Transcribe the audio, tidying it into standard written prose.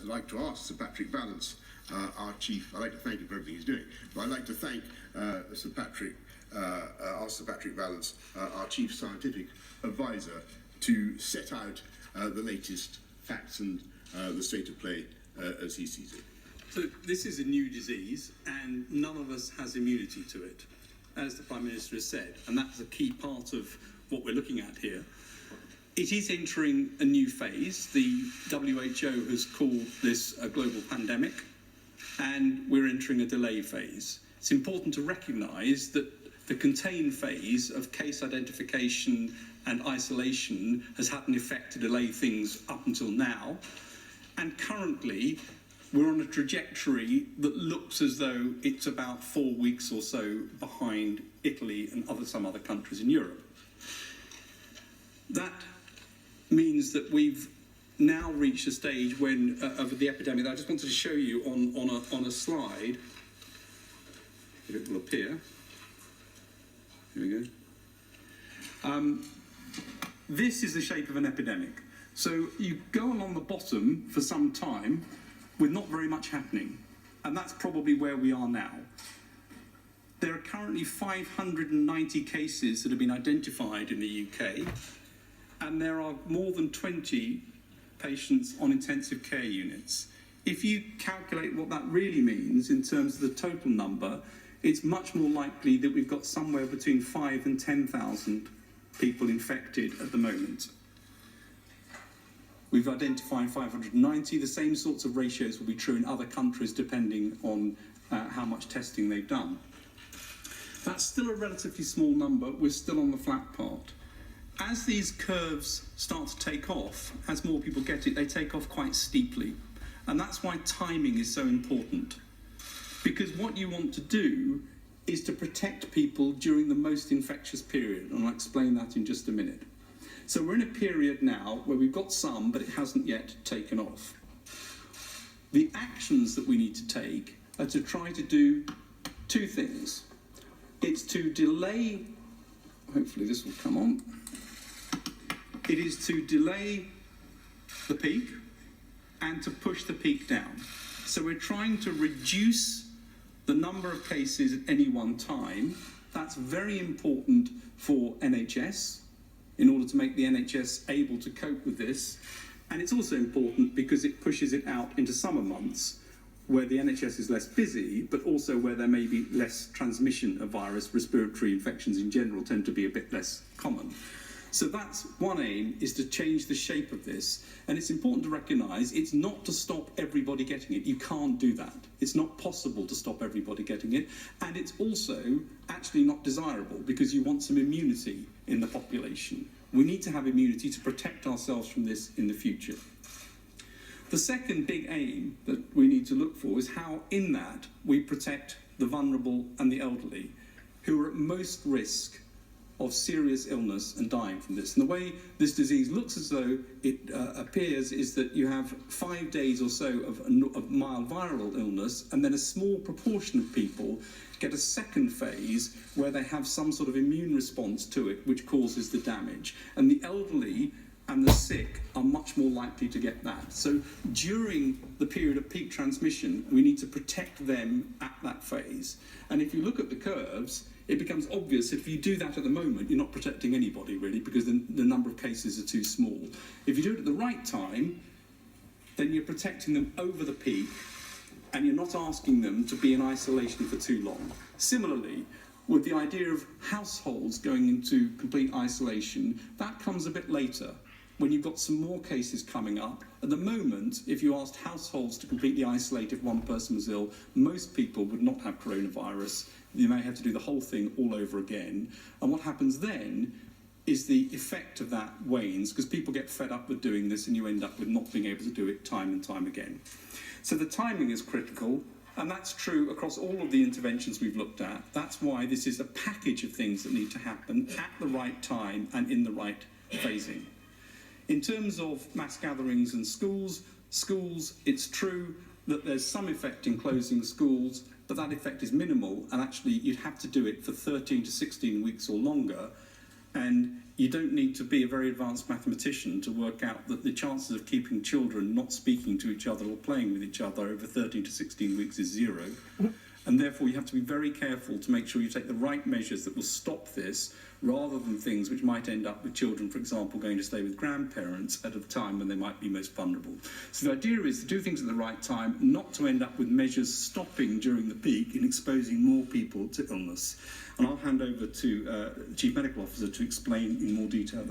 like to ask Sir Patrick Vallance, our chief. I'd like to thank him for everything he's doing, but I'd like to thank Sir Patrick Vallance, our chief scientific advisor, to set out the latest facts and the state of play as he sees it. So this is a new disease, and none of us has immunity to it, as the Prime Minister has said, and that's a key part of what we're looking at here. It is entering a new phase. The WHO has called this a global pandemic, and we're entering a delay phase. It's important to recognise that the contain phase of case identification and isolation has had an effect to delay things up until now, and currently we're on a trajectory that looks as though it's about 4 weeks or so behind Italy and some other countries in Europe. That means that we've now reached a stage when of the epidemic that I just wanted to show you on a slide. If it will appear. Here we go. This is the shape of an epidemic. So you go along the bottom for some time with not very much happening, and that's probably where we are now. There are currently 590 cases that have been identified in the UK, and there are more than 20 patients on intensive care units. If you calculate what that really means in terms of the total number, it's much more likely that we've got somewhere between 5,000 and 10,000 people infected at the moment. We've identified 590. The same sorts of ratios will be true in other countries depending on how much testing they've done. That's still a relatively small number. We're still on the flat part. As these curves start to take off, as more people get it, they take off quite steeply. And that's why timing is so important. Because what you want to do is to protect people during the most infectious period, and I'll explain that in just a minute. So we're in a period now where we've got some, but it hasn't yet taken off. The actions that we need to take are to try to do two things. It's to delay, hopefully this will come on, it is to delay the peak and to push the peak down. So we're trying to reduce the number of cases at any one time. That's very important for NHS in order to make the NHS able to cope with this. And it's also important because it pushes it out into summer months where the NHS is less busy, but also where there may be less transmission of virus. Respiratory infections in general tend to be a bit less common. So that's one aim, is to change the shape of this. And it's important to recognise it's not to stop everybody getting it. You can't do that. It's not possible to stop everybody getting it. And it's also actually not desirable because you want some immunity in the population. We need to have immunity to protect ourselves from this in the future. The second big aim that we need to look for is how in that we protect the vulnerable and the elderly who are at most risk of serious illness and dying from this. And the way this disease looks as though it appears is that you have 5 days or so of mild viral illness, and then a small proportion of people get a second phase where they have some sort of immune response to it, which causes the damage. And the elderly and the sick are much more likely to get that. So during the period of peak transmission, we need to protect them at that phase. And if you look at the curves, it becomes obvious that if you do that at the moment, you're not protecting anybody really, because the number of cases are too small. If you do it at the right time, then you're protecting them over the peak, and you're not asking them to be in isolation for too long. Similarly, with the idea of households going into complete isolation, that comes a bit later, when you've got some more cases coming up. At the moment, if you asked households to completely isolate if one person was ill, most people would not have coronavirus. You may have to do the whole thing all over again. And what happens then is the effect of that wanes, because people get fed up with doing this and you end up with not being able to do it time and time again. So the timing is critical, and that's true across all of the interventions we've looked at. That's why this is a package of things that need to happen at the right time and in the right phasing. In terms of mass gatherings and schools, it's true that there's some effect in closing schools, but that effect is minimal, and actually you'd have to do it for 13 to 16 weeks or longer. And you don't need to be a very advanced mathematician to work out that the chances of keeping children not speaking to each other or playing with each other over 13 to 16 weeks is 0. And therefore you have to be very careful to make sure you take the right measures that will stop this, rather than things which might end up with children, for example, going to stay with grandparents at a time when they might be most vulnerable. So the idea is to do things at the right time, not to end up with measures stopping during the peak and exposing more people to illness. And I'll hand over to the Chief Medical Officer to explain in more detail